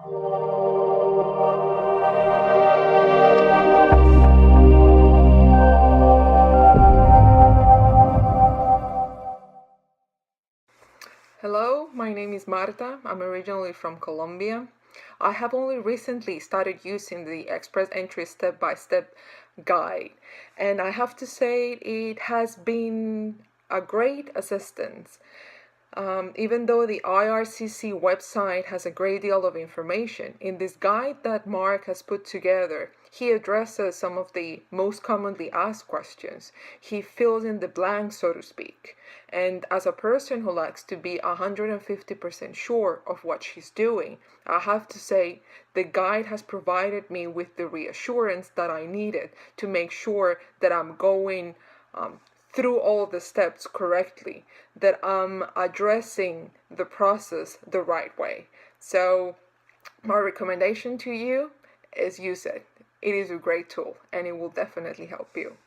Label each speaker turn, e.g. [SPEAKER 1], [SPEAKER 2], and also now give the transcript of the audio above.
[SPEAKER 1] Hello, my name is Marta. I'm originally from Colombia. I have only recently started using the Express Entry step-by-step guide, and I have to say it has been a great assistance. Even though the IRCC website has a great deal of information, in this guide that Mark has put together, he addresses some of the most commonly asked questions. He fills in the blanks, so to speak. And as a person who likes to be 150% sure of what she's doing, I have to say the guide has provided me with the reassurance that I needed to make sure that I'm going through all the steps correctly, that I'm addressing the process the right way. So my recommendation to you is use it. It is a great tool and it will definitely help you.